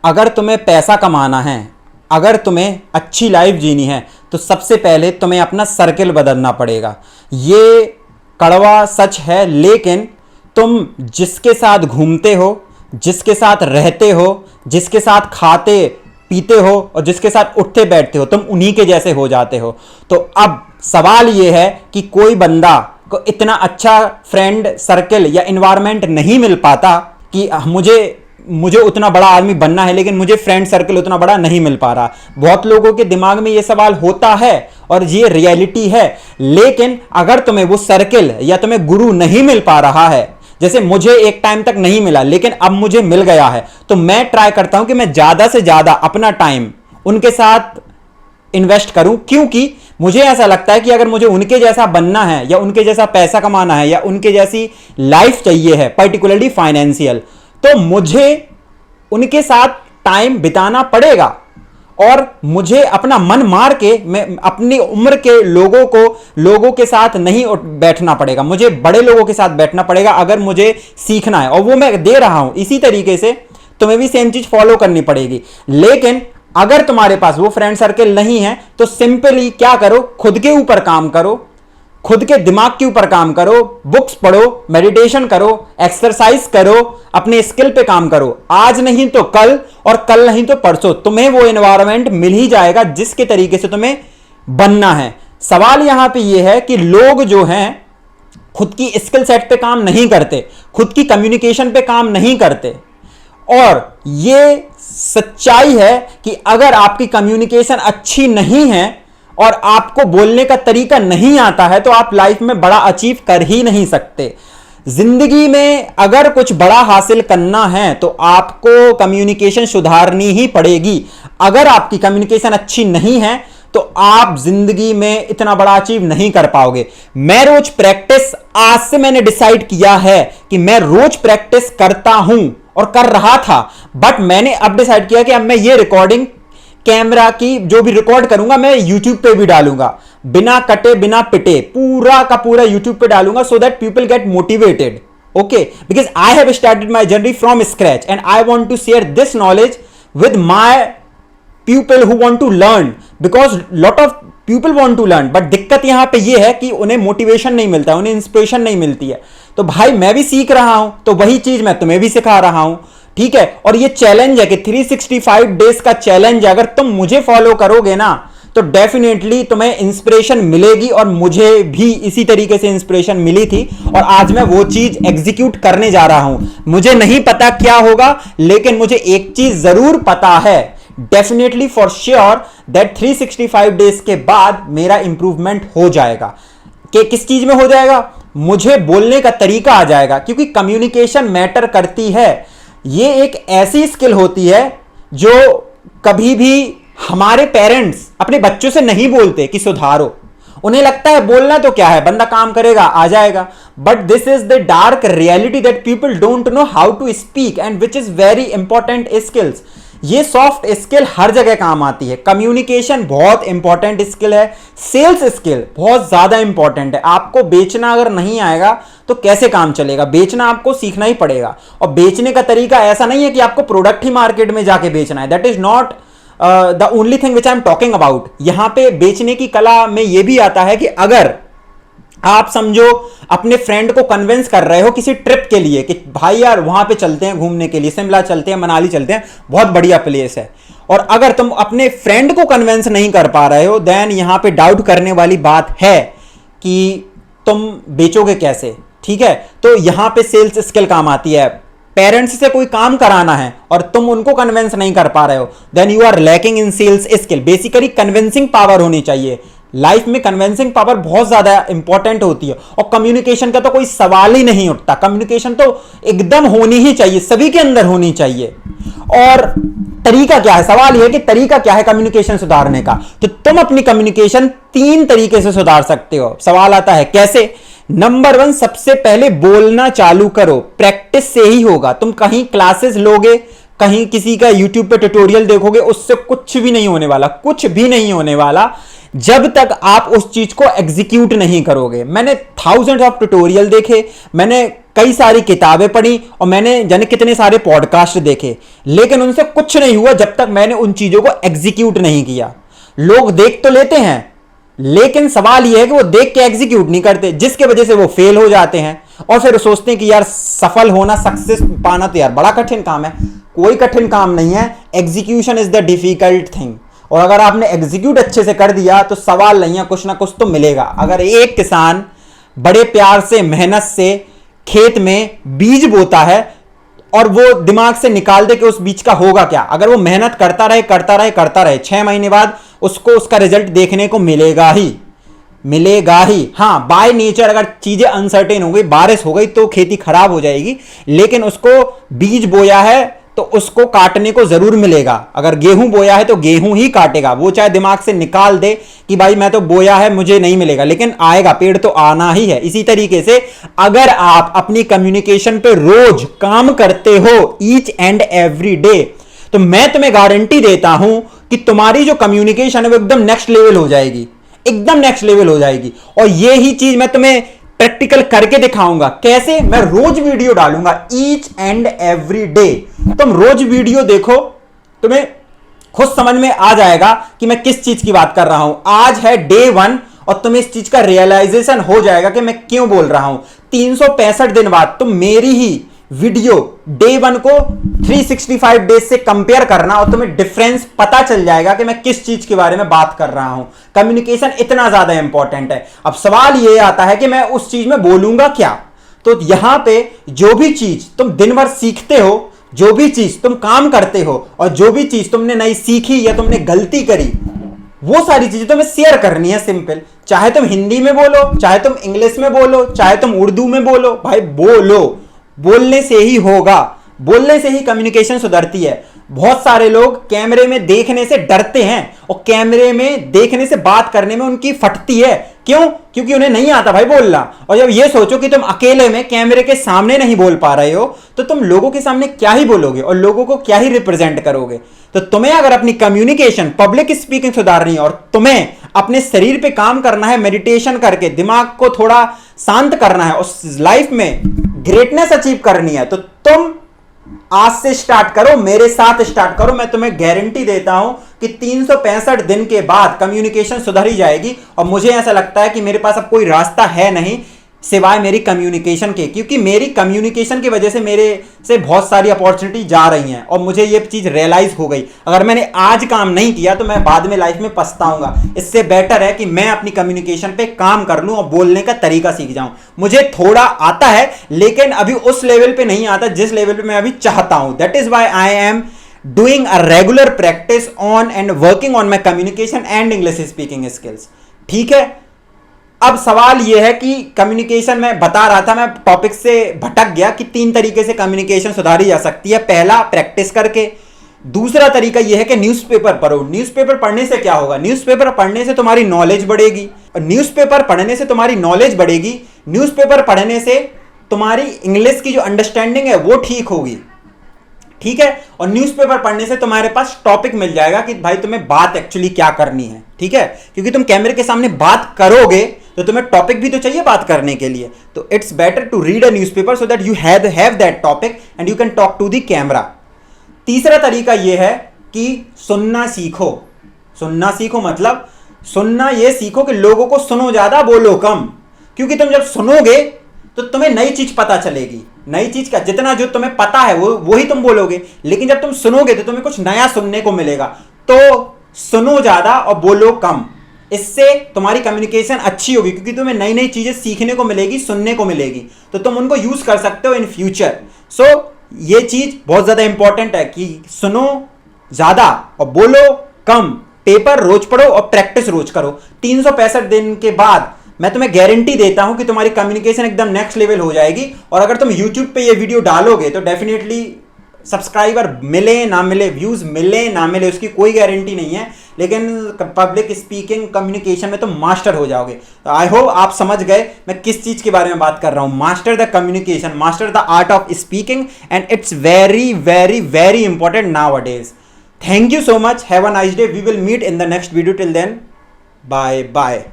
अगर तुम्हें पैसा कमाना है, अगर तुम्हें अच्छी लाइफ जीनी है, तो सबसे पहले तुम्हें अपना सर्किल बदलना पड़ेगा। ये कड़वा सच है, लेकिन तुम जिसके साथ घूमते हो, जिसके साथ रहते हो, जिसके साथ खाते पीते हो और जिसके साथ उठते बैठते हो, तुम उन्हीं के जैसे हो जाते हो। तो अब सवाल यह है कि कोई बंदा को इतना अच्छा फ्रेंड सर्कल या एनवायरनमेंट नहीं मिल पाता कि मुझे उतना बड़ा आदमी बनना है, लेकिन मुझे फ्रेंड सर्कल उतना बड़ा नहीं मिल पा रहा। बहुत लोगों के दिमाग में यह सवाल होता है और ये रियलिटी है। लेकिन अगर तुम्हें वो सर्कल या तुम्हें गुरु नहीं मिल पा रहा है, जैसे मुझे एक टाइम तक नहीं मिला लेकिन अब मुझे मिल गया है, तो मैं ट्राई करता हूं कि मैं ज्यादा से ज्यादा अपना टाइम उनके साथ इन्वेस्ट करूं, क्योंकि मुझे ऐसा लगता है कि अगर मुझे उनके जैसा बनना है या उनके जैसा पैसा कमाना है या उनके जैसी लाइफ चाहिए है, पर्टिकुलरली फाइनेंशियल, तो मुझे उनके साथ टाइम बिताना पड़ेगा और मुझे अपना मन मार के मैं अपनी उम्र के लोगों के साथ नहीं बैठना पड़ेगा, मुझे बड़े लोगों के साथ बैठना पड़ेगा अगर मुझे सीखना है। और वो मैं दे रहा हूं। इसी तरीके से तुम्हें भी सेम चीज फॉलो करनी पड़ेगी। लेकिन अगर तुम्हारे पास वो फ्रेंड सर्कल नहीं है तो सिंपली क्या करो, खुद के ऊपर काम करो, खुद के दिमाग के ऊपर काम करो, बुक्स पढ़ो, मेडिटेशन करो, एक्सरसाइज करो, अपने स्किल पे काम करो। आज नहीं तो कल और कल नहीं तो परसों तुम्हें वो एनवायरनमेंट मिल ही जाएगा जिसके तरीके से तुम्हें बनना है। सवाल यहां पे ये है कि लोग जो हैं खुद की स्किल सेट पे काम नहीं करते, खुद की कम्युनिकेशन पे काम नहीं करते। और ये सच्चाई है कि अगर आपकी कम्युनिकेशन अच्छी नहीं है और आपको बोलने का तरीका नहीं आता है तो आप लाइफ में बड़ा अचीव कर ही नहीं सकते। जिंदगी में अगर कुछ बड़ा हासिल करना है तो आपको कम्युनिकेशन सुधारनी ही पड़ेगी। अगर आपकी कम्युनिकेशन अच्छी नहीं है तो आप जिंदगी में इतना बड़ा अचीव नहीं कर पाओगे। मैं रोज प्रैक्टिस, आज से मैंने डिसाइड किया है कि मैं रोज प्रैक्टिस करता हूं और कर रहा था, बट मैंने अब डिसाइड किया कि अब मैं ये रिकॉर्डिंग कैमरा की जो भी रिकॉर्ड करूंगा मैं YouTube पे भी डालूंगा, बिना कटे बिना पिटे पूरा का पूरा YouTube पे डालूंगा, so that people get motivated. Okay, because I have started my journey from scratch and I want to share this knowledge with my people who want to learn, because lot of people want to learn, but दिक्कत यहां पे ये है कि उन्हें motivation नहीं मिलता है, उन्हें इंस्पिरेशन नहीं मिलती है। तो भाई मैं भी सीख रहा हूं, तो वही चीज मैं तुम्हें भी सिखा रहा हूं, ठीक है। और ये चैलेंज है कि 365 डेज का चैलेंज है, अगर तुम मुझे फॉलो करोगे ना तो डेफिनेटली तुम्हें इंस्पिरेशन मिलेगी। और मुझे भी इसी तरीके से इंस्पिरेशन मिली थी और आज मैं वो चीज एग्जीक्यूट करने जा रहा हूं। मुझे नहीं पता क्या होगा, लेकिन मुझे एक चीज जरूर पता है, definitely for sure, that 365 days के बाद मेरा इंप्रूवमेंट हो जाएगा। कि किस चीज में हो जाएगा? मुझे बोलने का तरीका आ जाएगा, क्योंकि कम्युनिकेशन मैटर करती है। ये एक ऐसी स्किल होती है जो कभी भी हमारे पेरेंट्स अपने बच्चों से नहीं बोलते कि सुधारो। उन्हें लगता है बोलना तो क्या है, बंदा काम करेगा आ जाएगा, but this is the dark reality that people don't know how to speak and which is very important skills. ये सॉफ्ट स्किल हर जगह काम आती है। कम्युनिकेशन बहुत इंपॉर्टेंट स्किल है, सेल्स स्किल बहुत ज्यादा इंपॉर्टेंट है। आपको बेचना अगर नहीं आएगा तो कैसे काम चलेगा? बेचना आपको सीखना ही पड़ेगा। और बेचने का तरीका ऐसा नहीं है कि आपको प्रोडक्ट ही मार्केट में जाके बेचना है, that is not the only thing which I am talking about. यहां पे बेचने की कला में यह भी आता है कि अगर आप समझो अपने फ्रेंड को कन्विंस कर रहे हो किसी ट्रिप के लिए कि भाई यार वहां पे चलते हैं घूमने के लिए, शिमला चलते हैं, मनाली चलते हैं, बहुत बढ़िया प्लेस है, और अगर तुम अपने फ्रेंड को कन्विंस नहीं कर पा रहे हो, देन यहां पे डाउट करने वाली बात है कि तुम बेचोगे कैसे, ठीक है। तो यहां पे सेल्स स्किल काम आती है। पेरेंट्स से कोई काम कराना है और तुम उनको कन्विंस नहीं कर पा रहे हो, then you are lacking in sales skill. Basically convincing power होनी चाहिए। लाइफ में कन्विंसिंग पावर बहुत ज्यादा इंपॉर्टेंट होती है और कम्युनिकेशन का तो कोई सवाल ही नहीं उठता। कम्युनिकेशन तो एकदम होनी ही चाहिए, सभी के अंदर होनी चाहिए। और तरीका क्या है? सवाल यह कि तरीका क्या है कम्युनिकेशन सुधारने का? तो तुम अपनी कम्युनिकेशन 3 तरीके से सुधार सकते हो। सवाल आता है कैसे? नंबर 1, सबसे पहले बोलना चालू करो। प्रैक्टिस से ही होगा। तुम कहीं क्लासेस लोगे, कहीं किसी का यूट्यूब पे ट्यूटोरियल देखोगे, उससे कुछ भी नहीं होने वाला, कुछ भी नहीं होने वाला। जब तक आप उस चीज को एग्जीक्यूट नहीं करोगे। मैंने थाउजेंड्स ऑफ ट्यूटोरियल देखे, मैंने कई सारी किताबें पढ़ी और मैंने जाने कितने सारे पॉडकास्ट देखे, लेकिन उनसे कुछ नहीं हुआ जब तक मैंने उन चीजों को एग्जीक्यूट नहीं किया। लोग देख तो लेते हैं, लेकिन सवाल यह है कि वो देख के एग्जीक्यूट नहीं करते, जिसके वजह से वो फेल हो जाते हैं और फिर सोचते हैं कि यार सफल होना, सक्सेस पाना तो यार बड़ा कठिन काम है। कोई कठिन काम नहीं है, execution is the difficult thing. और अगर आपने एग्जीक्यूट अच्छे से कर दिया तो सवाल नहीं है, कुछ ना कुछ तो मिलेगा। अगर एक किसान बड़े प्यार से, मेहनत से खेत में बीज बोता है और वो दिमाग से निकाल दे कि उस बीज का होगा क्या, अगर वो मेहनत करता रहे करता रहे करता रहे, 6 महीने बाद उसको उसका रिजल्ट देखने को मिलेगा ही, मिलेगा ही। हाँ, बाय नेचर अगर चीजें अनसर्टेन हो गई, बारिश हो गई तो खेती खराब हो जाएगी, लेकिन उसको बीज बोया है तो उसको काटने को जरूर मिलेगा। अगर गेहूं बोया है तो गेहूं ही काटेगा, वो चाहे दिमाग से निकाल दे कि भाई मैं तो बोया है मुझे नहीं मिलेगा, लेकिन आएगा, पेड़ तो आना ही है। इसी तरीके से अगर आप अपनी कम्युनिकेशन पे रोज काम करते हो, ईच एंड एवरी डे, तो मैं तुम्हें गारंटी देता हूं कि तुम्हारी जो कम्युनिकेशन है वो एकदम नेक्स्ट लेवल हो जाएगी, एकदम नेक्स्ट लेवल हो जाएगी। और ये ही चीज मैं तुम्हें प्रैक्टिकल करके दिखाऊंगा। कैसे? मैं रोज वीडियो डालूंगा, ईच एंड एवरी डे। तुम रोज वीडियो देखो, तुम्हें खुद समझ में आ जाएगा कि मैं किस चीज की बात कर रहा हूं। आज है डे 1 और तुम्हें इस चीज का रियलाइजेशन हो जाएगा कि मैं क्यों बोल रहा हूं। 365 दिन बाद तुम मेरी ही वीडियो डे 1 को 365 डेज से कंपेयर करना और तुम्हें डिफरेंस पता चल जाएगा कि मैं किस चीज के बारे में बात कर रहा हूं। कम्युनिकेशन इतना ज्यादा इंपॉर्टेंट है। अब सवाल यह आता है कि मैं उस चीज में बोलूंगा क्या। तो यहां पे जो भी चीज तुम दिन भर सीखते हो, जो भी चीज तुम काम करते हो और जो भी चीज तुमने नई सीखी या तुमने गलती करी, वो सारी चीजें तुम्हें शेयर करनी है। सिंपल, चाहे तुम हिंदी में बोलो, चाहे तुम इंग्लिश में बोलो, चाहे तुम उर्दू में बोलो, भाई बोलो। बोलने से ही होगा, बोलने से ही कम्युनिकेशन सुधरती है। बहुत सारे लोग कैमरे में देखने से डरते हैं और कैमरे में देखने से बात करने में उनकी फटती है। क्यों? क्योंकि उन्हें नहीं आता भाई बोलना। और जब ये सोचो कि तुम अकेले में कैमरे के सामने नहीं बोल पा रहे हो, तो तुम लोगों के सामने क्या ही बोलोगे और लोगों को क्या ही रिप्रेजेंट करोगे। तो तुम्हें अगर अपनी कम्युनिकेशन, पब्लिक स्पीकिंग सुधारनी है और तुम्हें अपने शरीर पे काम करना है, मेडिटेशन करके दिमाग को थोड़ा शांत करना है, उस लाइफ में ग्रेटनेस अचीव करनी है, तो तुम आज से स्टार्ट करो, मेरे साथ स्टार्ट करो। मैं तुम्हें गारंटी देता हूं कि 365 दिन के बाद कम्युनिकेशन सुधर ही जाएगी। और मुझे ऐसा लगता है कि मेरे पास अब कोई रास्ता है नहीं सिवाय मेरी कम्युनिकेशन के, क्योंकि मेरी कम्युनिकेशन की वजह से मेरे से बहुत सारी अपॉर्चुनिटी जा रही हैं और मुझे ये चीज रियलाइज हो गई। अगर मैंने आज काम नहीं किया तो मैं बाद में लाइफ में पछताऊंगा। इससे बेटर है कि मैं अपनी कम्युनिकेशन पे काम कर लूं और बोलने का तरीका सीख जाऊं। मुझे थोड़ा आता है, लेकिन अभी उस लेवल पे नहीं आता जिस लेवल पे मैं अभी चाहता हूं। That is why I am doing a regular practice on and working on my communication and English speaking skills. ठीक है, अब सवाल यह है कि कम्युनिकेशन में बता रहा था, मैं टॉपिक से भटक गया कि 3 तरीके से कम्युनिकेशन सुधारी जा सकती है। पहला, प्रैक्टिस करके। दूसरा तरीका यह है कि न्यूज़पेपर पढ़ो। न्यूज़पेपर पढ़ने से क्या होगा? न्यूज़पेपर पढ़ने से तुम्हारी नॉलेज बढ़ेगी और न्यूज़पेपर पढ़ने से तुम्हारी नॉलेज बढ़ेगी। न्यूज़पेपर पढ़ने से तुम्हारी इंग्लिश की जो अंडरस्टैंडिंग है वो ठीक होगी। ठीक है, और न्यूज़पेपर पढ़ने से तुम्हारे पास टॉपिक मिल जाएगा कि भाई तुम्हें बात एक्चुअली क्या करनी है। ठीक है, क्योंकि तुम कैमरे के सामने बात करोगे तो तुम्हें टॉपिक भी तो चाहिए बात करने के लिए। तो it's better to read a newspaper so that you have that topic and you can talk to the camera. तीसरा तरीका यह है कि सुनना सीखो। सुनना सीखो मतलब सुनना ये सीखो कि लोगों को सुनो ज्यादा, बोलो कम। क्योंकि तुम जब सुनोगे तो तुम्हें नई चीज पता चलेगी। नई चीज का जितना जो तुम्हें पता है वो ही तुम बोलोगे, लेकिन जब तुम सुनोगे तो तुम्हें कुछ नया सुनने को मिलेगा। तो सुनो ज्यादा और बोलो कम। इससे तुम्हारी कम्युनिकेशन अच्छी होगी क्योंकि तुम्हें नई नई चीजें सीखने को मिलेगी, सुनने को मिलेगी, तो तुम उनको यूज कर सकते हो इन फ्यूचर। सो ये चीज बहुत ज्यादा इंपॉर्टेंट है कि सुनो ज्यादा और बोलो कम। पेपर रोज पढ़ो और प्रैक्टिस रोज करो। 365 दिन के बाद मैं तुम्हें गारंटी देता हूं कि तुम्हारी कम्युनिकेशन एकदम नेक्स्ट लेवल हो जाएगी। और अगर तुम YouTube पे ये वीडियो डालोगे तो डेफिनेटली सब्सक्राइबर मिले ना मिले, व्यूज मिले ना मिले, उसकी कोई गारंटी नहीं है, लेकिन पब्लिक स्पीकिंग कम्युनिकेशन में तुम मास्टर हो जाओगे। तो आई होप आप समझ गए मैं किस चीज के बारे में बात कर रहा हूं। Master the communication, master the art of speaking, and it's very very very important nowadays. Thank you so much, have a nice day, we will meet in the next video, till then bye bye.